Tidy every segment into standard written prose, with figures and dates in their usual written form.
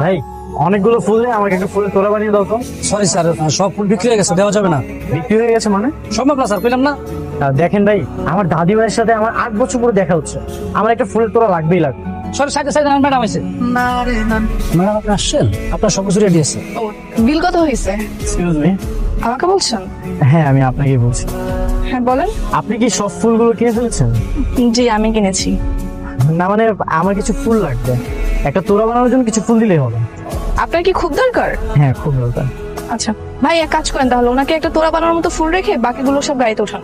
ভাই অনেকগুলো ফুল দিয়ে আমাকে একটা ফুলের তোড়া বানিয়ে দাও তো। সরি স্যার, সব ফুল বিক্রি হয়ে গেছে, দেওয়া যাবে না। বিক্রি হয়ে গেছে মানে? সম্ভব না স্যার, পেলাম না। দেখেন ভাই, আমার দাদিমায়ের সাথে আমার 8 বছর পরে দেখা হচ্ছে, আমার একটা ফুলের তোড়া লাগবেই লাগবে। সরি, সাইডে সাইডে ম্যাডাম আছে। ম্যাডাম আপনি আসছেন? আপনার সব কিছু রেডি আছে। বিল কত হয়েছে? Excuse me. আমাকে বলছেন? হ্যাঁ, আমি আপনাকে বলছি। হ্যাঁ বলেন। আপনি কি সব ফুলগুলো কিনে ফেলেছেন? জি আমি কিনেছি। না মানে আমার কিছু ফুল লাগবে, একটা তোড়া বানানোর জন্য কিছু ফুল দিলেই হবে। আপনার কি খুব দরকার? হ্যাঁ, খুব দরকার। আচ্ছা ভাই, এক কাজ করেন তাহলে, ওনাকে একটা তোড়া বানানোর মতো ফুল রেখে বাকিগুলো সব গাড়িতে ওঠান।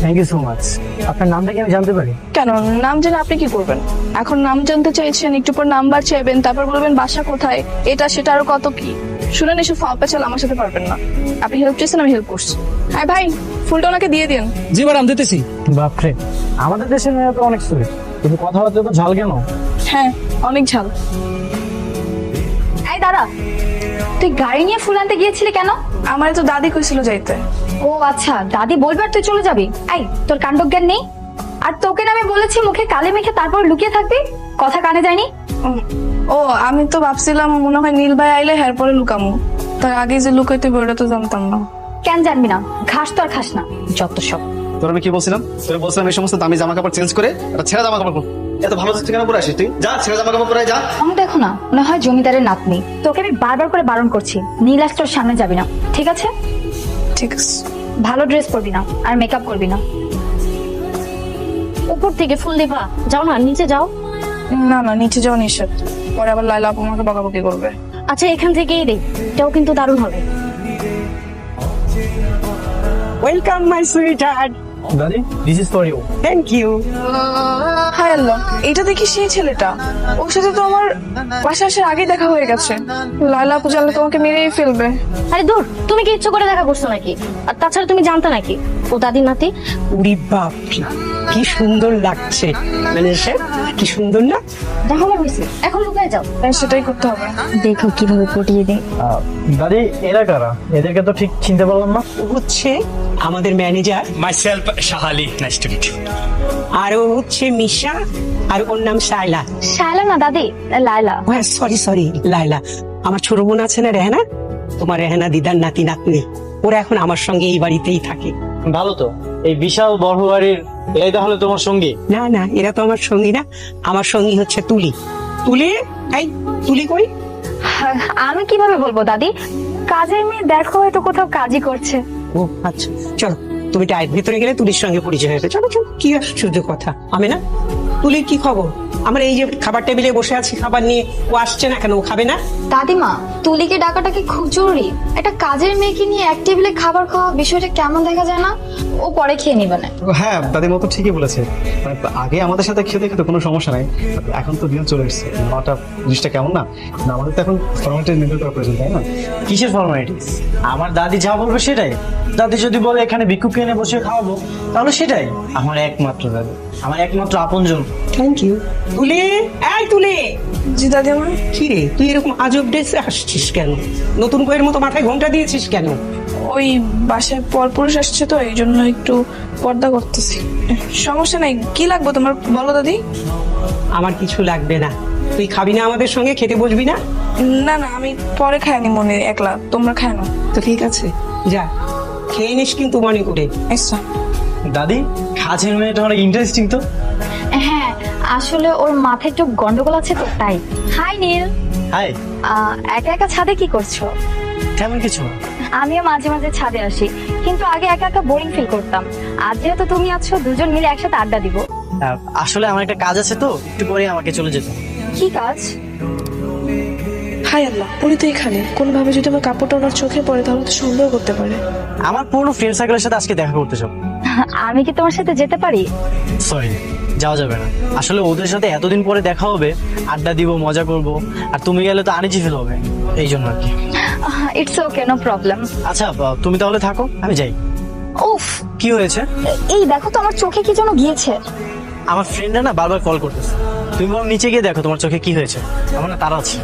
Thank you so much. আপনার নামটা কি আমি জানতে পারি? কেন, নাম জেনে আপনি কি করবেন? এখন নাম জানতে চাইছেন, একটু পর নাম্বার চাইবেন, তারপর বলবেন বাসা কোথায়, এটা সেটা আরো কত কি। শুনেন, এসব ফাও পেছাল আমার সাথে পারবেন না। আপনি হেল্প চেয়েছেন, আমি হেল্প করছি। হ্যাঁ ভাই, ফুলটা ওনাকে দিয়ে দিন। জি ম্যাডাম, দিতেছি। বাপরে, আমাদের দেশের মেয়ে তো অনেক সুইট, কিন্তু কথাবার্তা তো ঝাল কেন? হ্যাঁ, অনেক ঝাল। এই দাদা, তুই গাড়ি নিয়ে ফুল আনতে গিয়েছিলি কেন? আমার তো দাদি কইছিল যাইতে। ও আচ্ছা, দাদি বলবে আর তুই চলে যাবি? এই, তোর কাণ্ডজ্ঞান নেই? আর তোকে না আমি বলেছি মুখে কালি মেখে তারপর লুকিয়ে থাকবি, কথা কানে যায়নি? ও, আমি তো ভাবছিলাম মনে হয় নীল ভাই আইলে হের পরে লুকামু, তার আগে যে লুকাইতে হবে ওটা তো জানতাম না। কেন জানবি না? ঘাস তো আর খাস না, যত সব। তোর আমি কি বলছিলাম? তোর বলছিলাম এই সমস্ত দামি জামা কাপড় চেঞ্জ করে একটা ছেঁড়া জামা কাপড় পর। এত ভালো তুই কেন পরে আসিস? তুই যা, ছেঁড়া জামা কাপড় পরে যা। আমি দেখো না, মনে হয় জমিদারের নাতনি। তোকে আমি বারবার করে বারণ করছি, নীলাস তোর সামনে যাবি না, ঠিক আছে? ঠিক আছে। ভালো ড্রেস পরবি না আর মেকআপ করবি না। উপর থেকে ফুল দিবা, যাও না, নিচে যাও। না না, নিচে যাওয়া নিষেধ, পরে আবার লাইলা আপু আমাকে বকাবকি করবে। আচ্ছা, এখান থেকেই দেই, এটাও কিন্তু দারুণ হবে। Welcome my sweetheart. দাদি, this is for you. Thank you. হায় আল্লাহ, এটা দেখি সেই ছেলেটা। ওর সাথে তো আমার বাসা আসার আগে দেখা হয়ে গেছে। লাইলা আপু জানলে তোমাকে মেরেই ফেলবে। আরে দূর, তুমি কি ইচ্ছে করে দেখা করছো নাকি? আর তাছাড়া তুমি জানতা নাকি ও দাদির নাতি? উরি বাপ, কি সুন্দর লাগছে। মানে সে কি সুন্দর না? দেখা হয়েছে, এখন লুকায় যাও। তাই সেটাই করতে হবে। দেখো কিভাবে পটিয়ে দেয়। দাদি, এরা কারা? এদেরকে তো ঠিক চিনতে পারলাম না। ও হচ্ছে আমাদের manager, Myself, Shahali. Nice to meet you. আর ও হচ্ছে মিশা, আর ওর নাম শায়লা। শায়লা না দাদি, লায়লা। সরি সরি, লাইলা। আমার ছোট বোন আছে না রেহানা, তোমার রেহানা দিদার নাতি নাতনি, ওরা এখন আমার সঙ্গে এই বাড়িতেই থাকে। ভালো তো, এই বিশাল বড় বাড়ির এই তাহলে তোমার সঙ্গী? না না, এরা তো আমার সঙ্গী না, আমার সঙ্গী হচ্ছে তুলি। তুলি, এই তুলি কই? আমি কিভাবে বলবো দাদি, কাজের মেয়ে দেখো হয়তো কোথাও কাজই করছে। ও আচ্ছা, চলো তুমি টাইট ভিতরে গেলে তুলির সঙ্গে পরিচয় হয়েছে। চলো চলো, কি আশ্চর্য কথা। আমি না, তুলির কি খবর? আমরা এই যে খাবার টেবিলে বসে আছি, খাবার নিয়ে, ও আসছে না কেন? ও খাবে না? দাদিমা, তুলিকে ডাকাটা কি খুব জরুরি? একটা কাজের মেয়েকে নিয়ে এক টেবিলে খাবার খাওয়া বিষয়টা কেমন দেখা যায় না? ও পরে খেয়ে নিবে না। হ্যাঁ, দাদির মতো ঠিকই বলেছে। মানে আগে আমাদের সাথে খেতে খেতে কোনো সমস্যা নাই, এখন তো দিন চলে এসেছে। নটা জিনিসটা কেমন না? না, আমাদের তো এখন ফর্মালিটি মেনটেন করা প্রয়োজন, তাই না? কিসের ফর্মালিটিস? আমার দাদি যা বলবে সেটাই। দাদি যদি বলে এখানে ভিক্ষুক এনে বসে খাওয়াবো, তাহলে সেটাই। আমার একমাত্র দাদি, আমার একমাত্র আপনজন। Thank you. তুলি, এই তুলি। জি দাদি আমার। কি রে, তুই এরকম আজব ড্রেসে আসছিস কেন? নতুন বইয়ের মতো মাথায় ঘোমটা দিয়েছিস কেন? ওই বাসায় পরপুরুষ আসছে তো, এই জন্য একটু পর্দা করতেছি। সমস্যা নাই, কি লাগবে তোমার বলো দাদি। আমার কিছু লাগবে না। তুই খাবি না আমাদের সঙ্গে? খেতে বসবি না? না না, আমি পরে খাইনি মনে, একলা, তোমরা খায় না। তো ঠিক আছে, যা খেয়ে নিস কিন্তু মনে করে। আচ্ছা দাদি, কাজের মেয়েটা অনেক ইন্টারেস্টিং তো। হ্যাঁ, আসলে ওর মাথায় একটু গন্ডগোল আছে তো, তাই। হাই নীল। হাই। একা একা ছাদে কি করছো? তেমন কিছু না। আমিও মাঝে মাঝে ছাদে আসি, কিন্তু আগে একা একা বোরিং ফিল করতাম। আজ যেহেতু তুমি আছো, দুজন মিলে একসাথে আড্ডা দিব। আসলে আমার একটা কাজ আছে তো, একটু পরে আমাকে চলে যেতে হবে। কি কাজ? হাই আল্লাহ, উনি তো এখানে। কোনোভাবে যদি আমার কাপড়টা ওনার চোখে পড়ে তাহলে তো সন্দেহ করতে পারে। আমার পুরনো ফ্রেন্ড সার্কেলের সাথে আজকে দেখা করতে চাও। আমি কি তোমার সাথে যেতে পারি? সরি, যাওয়া যাবে না। আসলে ওদের সাথে এতদিন পরে দেখা হবে, আড্ডা দিব, মজা করব, আর তুমি গেলে তো আনিজি ফিল হবে, এই জন্য আর কি। It's okay, no problem. আচ্ছা, তুমি তাহলে থাকো, আমি যাই। উফ, কি হয়েছে? এই দেখো তো, আমার চোখে কি যেন গিয়েছে। আমার ফ্রেন্ডরা না বারবার কল করতেছে, তুমি বরং নিচে গিয়ে দেখো তোমার চোখে কি হয়েছে। আমার না তারা আছে।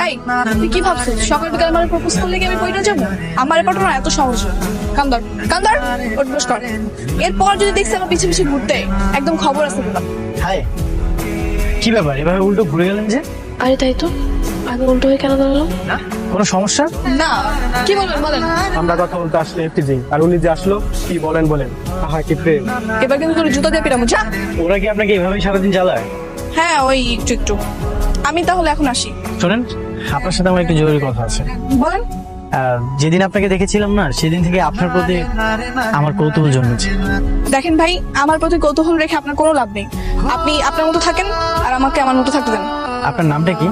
এই, তুই কি ভাবছিস সকাল বিকাল আমার প্রপোজ করলে কি আমি কইটা যাবো? আমার ব্যাপারটা না এত সহজ না। কান্দর কান্দর, উঠবস কর। এরপর যদি দেখছি আমার পিছে পিছে ঘুরতে, একদম খবর আছে। হাই। কি ব্যাপার এভাবে উল্টো ঘুরে গেলেন যে? আরে তাই তো, আমি উল্টো হয়ে কেন দাঁড়ালাম? না কোনো সমস্যা? না, কি বলবেন বলেন। আমরা কথা বলতে আসলে একটি দিন, আর উনি যে আসলো কি বলেন বলেন। আহা কি প্রেম। এবার কিন্তু তোর জুতা দিয়ে পিরামো, যা। ওরা কি আপনাকে এভাবেই সারাদিন জ্বালায়? হ্যাঁ, ওই একটু একটু। আমি তাহলে এখন আসি। শোনেন, আপনার সাথে আমার একটু জরুরি কথা আছে। বলেন। যেদিন আপনাকে দেখেছিলাম না, সেদিন থেকে আপনার প্রতি আমার কৌতূহল জন্মেছে। দেখেন ভাই, আমার প্রতি কৌতূহল রেখে আপনার কোনো লাভ নেই। আপনি আপনার মতো থাকেন আর আমাকে আমার মতো থাকতে দেন। আপনার নামটা কি?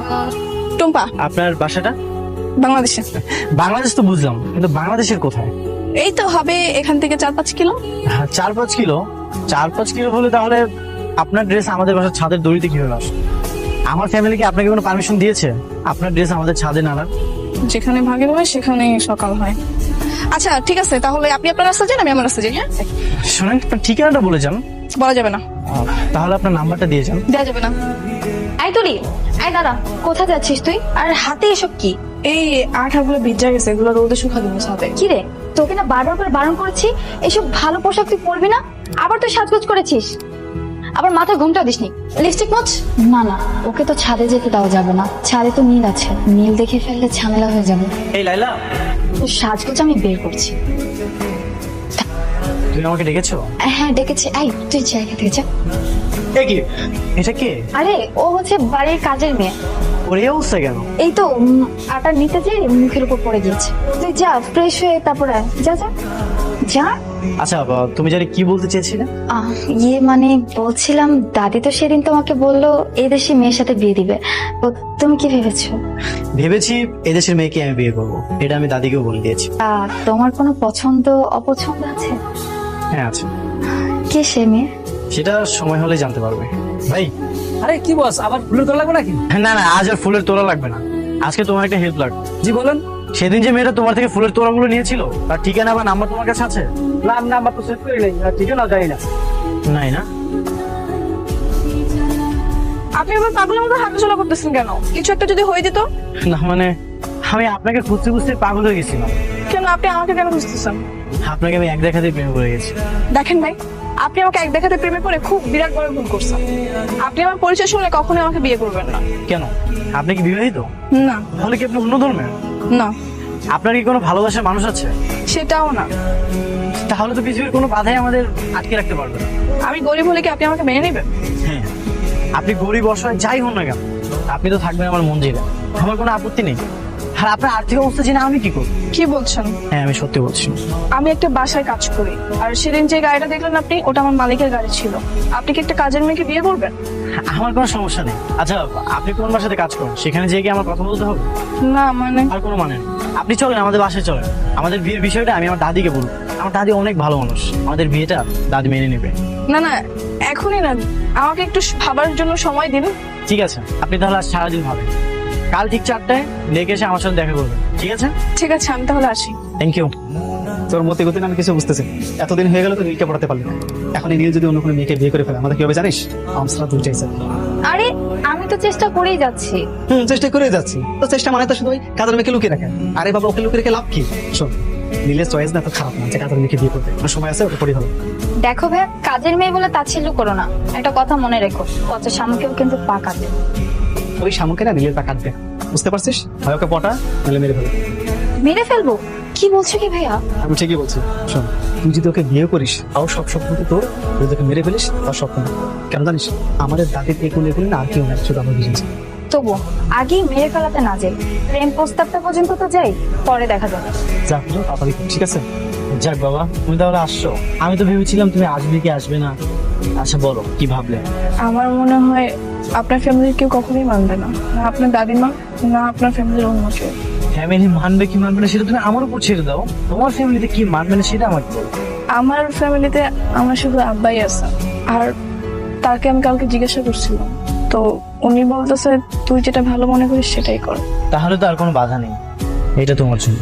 টুম্পা। আপনার বাসাটা? বাংলাদেশে। বাংলাদেশ তো বুঝলাম, কিন্তু বাংলাদেশের কোথায়? এই তো হবে এখান থেকে 4-5 কিলো। 4-5 কিলো? 4-5 কিলো হলে তাহলে আপনার ড্রেস আমাদের বাসার ছাদের দড়িতে কিভাবে আসে? আমার ফ্যামিলি কি আপনাকে কোনো পারমিশন দিয়েছে আপনার ড্রেস আমাদের ছাদে নাড়ার? যেখানে ভাগের হয় সেখানে সকাল হয়। আচ্ছা ঠিক আছে, তাহলে আপনি আপনার রাস্তা যান, আমি আমার রাস্তা যাই। হ্যাঁ, শোনেন, আপনার ঠিকানাটা বলে যান। বলা যাবে না। তাহলে আপনার নাম্বারটা দিয়ে যান। দেওয়া যাবে না। এই তুলি, এই দাদা, কোথায় যাচ্ছিস তুই? আর হাতে এসব কি? এই আঠাগুলো ভিজা গেছে, এগুলো রোদে শুকা দিব সাথে। কি রে, তোকে না বারবার করে বারণ করেছি এসব ভালো পোশাক তুই পরবি না। আবার তুই সাজগোজ করেছিস, আবার মাথায় ঘুমটা দিসনি। লিপস্টিক মোচ। না না, ওকে তো ছাদে যেতে দেওয়া যাবে না, ছাদে তো নীল আছে, নীল দেখে ফেললে ঝামেলা হয়ে যাবে। এই লাইলা, তো সাজগোজ আমি বের করছি। তুমি আমাকে ডেকেছো? হ্যাঁ ডেকেছি। এই তুই জায়গা থেকে যা। এ কি? এটা কে? আরে ও হচ্ছে বাড়ির কাজের মেয়ে। ওর এই অবস্থা কেন? এই তো আটা নিতে যে মুখের উপর পড়ে গিয়েছে। তুই যা, ফ্রেশ হয়ে তারপরে আয়। যা যা যা। আচ্ছা, তুমি জানি কি বলতে চেয়েছিলে? ইয়ে মানে বলছিলাম, দাদি তো সেদিন তোমাকে বললো এদেশি মেয়ের সাথে বিয়ে দিবে, তো তুমি কি ভেবেছো? ভেবেছি এদেশের মেয়েকে আমি বিয়ে করবো, এটা আমি দাদিকেও বলে দিয়েছি। তোমার কোনো পছন্দ অপছন্দ আছে? হ্যাঁ আছে। কে সে মেয়ে? সেটা সময় হলে জানতে পারবে। ভাই, আরে কি বস, আবার ফুলের তোলা লাগবে নাকি? না না, আজ আর ফুলের তোড়া লাগবে না। আজকে তোমার একটা হেল্প লাগবে। জি বলেন। সেদিন যে মেয়েটা তোমার থেকে ফুলের তোড়াগুলো নিয়েছিল, তার ঠিকানা বা নাম্বার তোমার কাছে আছে? নাম্বার তো সেভ করে নেই, ঠিক না জানি না। নাই না? আপনি এবার পাগলের মতো হাঁটাচলা করতেছেন কেন? কিছু একটা যদি হয়ে যেত। না মানে, আমি আপনাকে খুঁজতে খুঁজতে পাগল হয়ে গেছিলাম। কেন আপনি আমাকে কেন খুঁজতেছেন? আপনাকে আমি এক দেখাতেই প্রেমে পড়ে গেছি। দেখেন ভাই, আপনি আমাকে এক দেখাতে প্রেমে পড়ে খুব বিরাট বড় ভুল করছেন। আপনি আমার পরিচয় শুনলে কখনোই আমাকে বিয়ে করবেন না। কেন? আপনি কি বিবাহিত? না। তাহলে কি আপনি অন্য ধর্মের? না, আপনার কি কোনো ভালোবাসার মানুষ আছে? সেটাও না। তাহলে তো পৃথিবীর কোনো বাধাই আমাদের আটকে রাখতে পারবে না। আমি গরিব হলে কি আপনি আমাকে মেনে নেবেন? হ্যাঁ, আপনি গরিব অসহায় যাই হন না কেন, আপনি তো থাকবেন আমার মন জেলে। আমার কোনো আপত্তি নেই। আর আপনার আর্থিক অবস্থা জেনে আমি কি করব? কি বলছেন? হ্যাঁ, আমি সত্যি বলছি। আমি একটা বাসায় কাজ করি, আর সেদিন যে গাড়িটা দেখলেন আপনি, ওটা আমার মালিকের গাড়ি ছিল। আপনি কি একটা কাজের মেয়েকে বিয়ে করবেন? আমার কোনো সমস্যা নেই। আচ্ছা, আপনি কোন বাসাতে কাজ করেন? সেখানে যেয়ে কি আমার কথা বলতে হবে? না মানে, আর কোনো মানে নেই। আপনি চলেন, আমাদের বাসায় চলেন। আমাদের বিয়ের বিষয়টা আমি আমার দাদিকে বলবো। আমার দাদি অনেক ভালো মানুষ, আমাদের বিয়েটা দাদি মেনে নেবে। না না, এখনই না, আমাকে একটু ভাবার জন্য সময় দিন। ঠিক আছে, আপনি তাহলে আজ সারাদিন ভাবেন। কাল ঠিক 4টায় লেগে এসে আমার সাথে দেখা করবেন, ঠিক আছে? ঠিক আছে, আমি তাহলে আসি। Thank you. তোর মতে গতি আমি কিছু বুঝতেছি। এতদিন হয়ে গেল তো নীলকে পড়াতে পারলি না। এখন এই নীল যদি অন্য কোনো মেয়েকে বিয়ে করে ফেলে, আমাদের কি হবে জানিস? আমসরা দুইটাই স্যার। আরে আমি তো চেষ্টা করেই যাচ্ছি। চেষ্টা করে যাচ্ছি তো, চেষ্টা মানে তো শুধু ওই কাজের মেয়েকে লুকিয়ে রাখে। আরে বাবা, ওকে লুকিয়ে রেখে লাভ কি? শোন, নীলের চয়েস না তো খারাপ না, যে কাজের মেয়েকে বিয়ে করবে, ওর সময় আছে, ওকে পড়ি হবে। দেখো ভাই, কাজের মেয়ে বলে তাচ্ছিল্য করো না, একটা কথা মনে রেখো, কত শামুকেও কিন্তু পাকাতে। ওই শামুকে না নীলের পা কাটবে, বুঝতে পারছিস? হয় ওকে পটা, নাহলে মেরে ফেলবে। মেরে ফেলবো? কি বলছো কি ভাইয়া? আমি ঠিকই বলছি। শোন, তুই যদি ওকে বিয়ে করিস, তাও সব স্বপ্ন তো তোর। তুই তোকে মেরে ফেলিস, তার স্বপ্ন না। কেন জানিস? আমাদের দাদির থেকে কোলে ফেলি না, আর কেউ না, শুধু আমার বুঝেছি। তবু আগেই মেরে ফেলাতে না যাই, প্রেম প্রস্তাবটা পর্যন্ত তো যাই, পরে দেখা যাবে। যা বুঝো তাড়াতাড়ি, ঠিক আছে? যাক বাবা, তুমি তাহলে আসছো। আমি তো ভেবেছিলাম তুমি আসবে কি আসবে না। আচ্ছা বলো, কি ভাবলে? আমার মনে হয় আপনার ফ্যামিলির কেউ কখনোই মানবে না, না আপনার দাদিমা, না আপনার ফ্যামিলির অন্য কেউ। ফ্যামিলি মানবে কি মানবে না সেটা তুমি আমার উপর ছেড়ে দাও। তোমার ফ্যামিলিতে কি মানবে না সেটা আমাকে বলো। আমার ফ্যামিলিতে আমার শুধু আব্বাই আছে, আর তাকে আমি কালকে জিজ্ঞাসা করছিলাম, তো উনি বলতেছে তুই যেটা ভালো মনে করিস সেটাই কর। তাহলে তো আর কোনো বাধা নেই, এটা তোমার জন্য,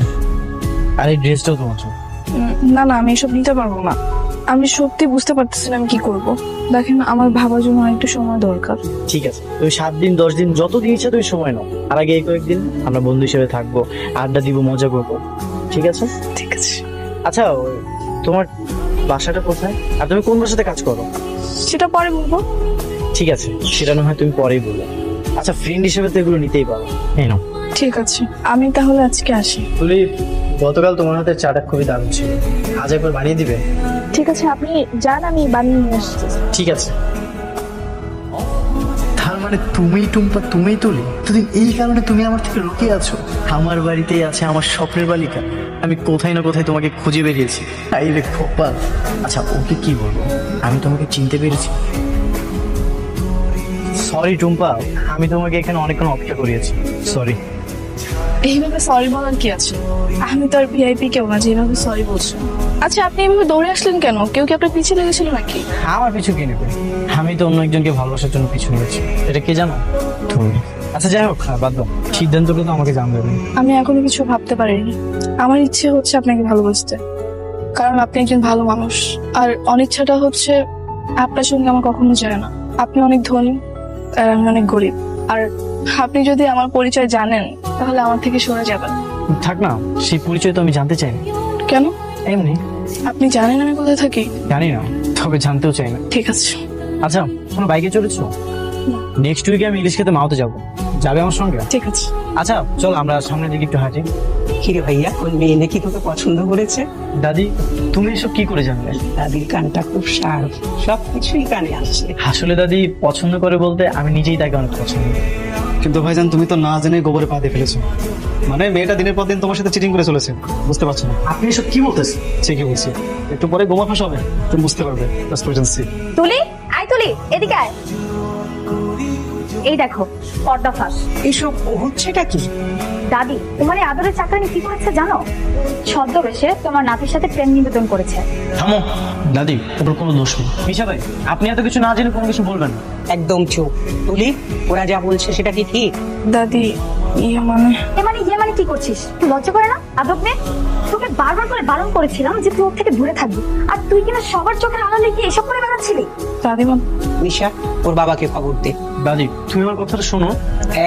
আর এই ড্রেসটাও তোমার জন্য। না না, আমি এসব নিতে পারবো না। আমি সত্যি বুঝতে পারতেছি না আমি কি করব। দেখেন, আমার ভাবার জন্য একটু সময় দরকার। ঠিক আছে, তুমি 7 দিন 10 দিন যত দিন ইচ্ছা তুমি সময় নাও। আর আগে এই কয়েকদিন আমরা বন্ধু হিসেবে থাকবো, আড্ডা দিব, মজা করবো, ঠিক আছে? ঠিক আছে। আচ্ছা, তোমার বাসাটা কোথায় আর তুমি কোন বাসাতে কাজ করো? সেটা পরে বলবো। ঠিক আছে, সেটা না হয় তুমি পরেই বললে। আচ্ছা, ফ্রেন্ড হিসেবে তো এগুলো নিতেই পারো। এই নাও। ঠিক আছে, আমি তাহলে আজকে আসি। তুলি, গতকাল তোমার হাতের চাটা খুবই দারুণ ছিল, আজ একবার বানিয়ে দিবে? ঠিক আছে, আপনি যান, আমি বানিয়ে নিয়ে আসছি। ঠিক আছে। তার মানে তুমি টুম্পা, তুমি তুলি, দুদিন এই কারণে তুমি আমার থেকে লুকিয়ে আছো। আমার বাড়িতেই আছে আমার স্বপ্নের বালিকা, আমি কোথায় না কোথায় তোমাকে খুঁজে বেরিয়েছি। এই রে কপাল। আচ্ছা, ওকে কি বলবো? আমি তোমাকে চিনতে পেরেছি। সরি টুম্পা, আমি তোমাকে এখানে অনেকক্ষণ অপেক্ষা করিয়েছি, সরি। এইভাবে সরি বলার কি আছে? আমি তো আর ভিআইপি কেউ না যে এইভাবে সরি বলছো। আচ্ছা, আপনি এভাবে দৌড়ে আসলেন কেন? কেউ কি আপনার পিছিয়ে লেগেছিল নাকি? আমার পিছু কে নেবে? আমি তো অন্য একজনকে ভালোবাসার জন্য পিছু নিয়েছি, এটা কে জানো? তুমি। আচ্ছা যাই হোক, বাদ দাও, সিদ্ধান্তটা তো আমাকে জানতে হবে। আমি এখনো কিছু ভাবতে পারিনি। আমার ইচ্ছে হচ্ছে আপনাকে ভালোবাসতে, কারণ আপনি একজন ভালো মানুষ। আর অনিচ্ছাটা হচ্ছে আপনার সঙ্গে আমার কখনো যায় না। আপনি অনেক ধনী আর আমি অনেক গরিব। আর আপনি যদি আমার পরিচয় জানেন তাহলে আমার থেকে সরে যাবেন। থাক না, সেই পরিচয় তো আমি জানতে চাই না। কেন? এমনি। আপনি জানেন আমি কোথায় থাকি? জানি না, তবে জানতেও চাই না। ঠিক আছে। আচ্ছা, কোনো বাইকে চলেছো? নেক্সট উইকে আমি ইলিশ খেতে মাওতে যাবো, যাবে আমার সঙ্গে? ঠিক আছে। আচ্ছা চল, আমরা সামনের দিকে একটু হাঁটি। কিরে ভাইয়া, কোন মেয়ে নাকি তোকে পছন্দ করেছে? দাদি, তুমি এসব কি করে জানলে? দাদির কানটা খুব শার্প, সবকিছুই কানে আসছে। আসলে দাদি পছন্দ করে বলতে আমি নিজেই তাকে অনেক পছন্দ করি। কিন্তু ভাইজান, তুমি তো না জেনে গোবরে পা দিয়ে ফেলেছো। মানে মেয়েটা দিনের পর দিন তোমার সাথে চিটিং করে চলেছে, বুঝতে পারছো না? আপনি এসব কি বলতেছেন? ঠিকই বলছি, একটু পরে গোমা ফাঁস হবে, তুমি বুঝতে পারবে। Just wait and see. Tuli, আয় তুলি, এদিকে আয়। এই দেখো, পর্দা ফাঁস। এসব হচ্ছেটা কি? দাদি তোমার এই আদরের চাকরানি কি করেছে জানো? ছদ্মবেশে তোমার নাতির সাথে প্রেম নিবেদন করেছে। থামো দাদি, ওর কোনো দোষ নেই। মিশা ভাই, আপনি এত কিছু না জেনে কোনো কিছু বলবেন না। একদম চুপ। তুলি, ওরা যা বলছে সেটা কি ঠিক? দাদি, ইয়ে মানে ইয়ে মানে কি করছিস? তুই লজ্জা করে না? আদব নেই? তোকে বারবার করে বারণ করেছিলাম যে তুই ওর থেকে দূরে থাকবি, আর তুই কিনা সবার চোখের আড়ালে গিয়ে এসব করে বেড়াচ্ছিলি। দাদিমা, নিশা, ওর বাবাকে খবর দে। দাদি, তুমি আমার কথাটা শোনো।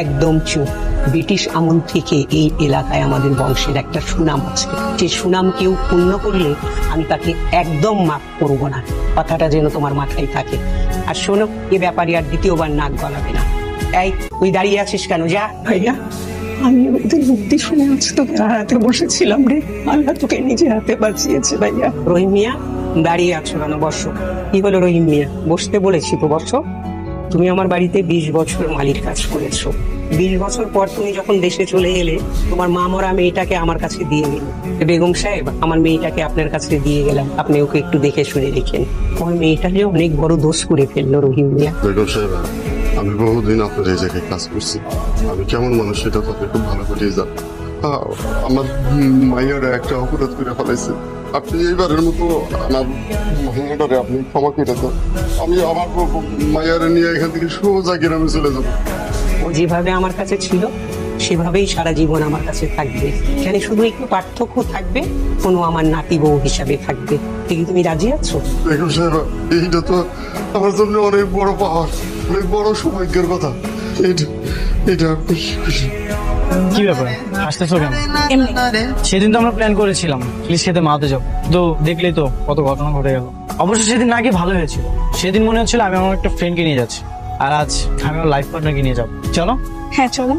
একদম চুপ। ব্রিটিশ আমল থেকে এই এলাকায় আমাদের বংশের একটা সুনাম আছে, যে সুনাম কেউ পূর্ণ করলে আমি তাকে একদম মাফ করবো না। কথাটা যেন তোমার মাথায় থাকে। আর শোনো, এ ব্যাপারে আর দ্বিতীয়বার নাক গলাবে না। এই, তুই দাঁড়িয়ে আছিস কেন? যা। ভাইয়া, আমি ওদের বুদ্ধি শুনে আছি তোকে হারাতে বসেছিলাম রে। আল্লাহ তোকে নিজে হাতে বাঁচিয়েছে ভাইয়া। রহিম মিয়া, দাঁড়িয়ে আছো কেন? বসো। কি হলো রহিম মিয়া? বসতে বলেছি তো, বসো। তুমি আমার বাড়িতে 20 বছর মালির কাজ করেছো। 20 বছর পর তুমি যখন দেশে চলে এলে, তোমার মা মরা মেয়েটাকে আমার কাছে দিয়ে গেল। বেগম সাহেব, আমার মেয়েটাকে আপনার কাছে দিয়ে গেলাম, আপনি ওকে একটু দেখে শুনে রেখেন। ওই মেয়েটা যে অনেক বড় দোষ করে ফেললো রহিম মিয়া। বেগম সাহেব, আমি বহুদিন আপনার এই জায়গায় কাজ করছি, আমি কেমন মানুষ সেটা তো আপনি খুব ভালো করে জানেন। আমার মাইয়ারা একটা অপরাধ করে ফেলাইছে, আপনি এইবারের মতো আমার মাইয়াটারে আপনি ক্ষমা করে দেন। আমি আমার মাইয়ারে নিয়ে এখান থেকে সোজা গ্রামে চলে যাবো। ও যেভাবে আমার কাছে ছিল সেভাবেই সারা জীবন আমার কাছে থাকবে। এখানে শুধু একটু পার্থক্য থাকবে, কোনো আমার নাতি বউ হিসাবে থাকবে। ঠিক, তুমি রাজি আছো? বেগম সাহেব, এইটা তো আমার জন্য অনেক বড় পাওয়ার, অনেক বড় সৌভাগ্যের কথা। এটা আপনি কি ব্যাপার, হাসতেছো কেন? এমনি। সেদিন তো আমরা প্ল্যান করেছিলাম ইলিশ খেতে মাওতে যাবো, তো দেখলেই তো কত ঘটনা ঘটে গেল। অবশ্য সেদিন নাকি ভালো হয়েছিল। সেদিন মনে হচ্ছিল আমি আমার একটা ফ্রেন্ডকে নিয়ে যাচ্ছি, আর আজ আমি আমার লাইফ পার্টনারকে নিয়ে যাবো। চলো। হ্যাঁ চলো।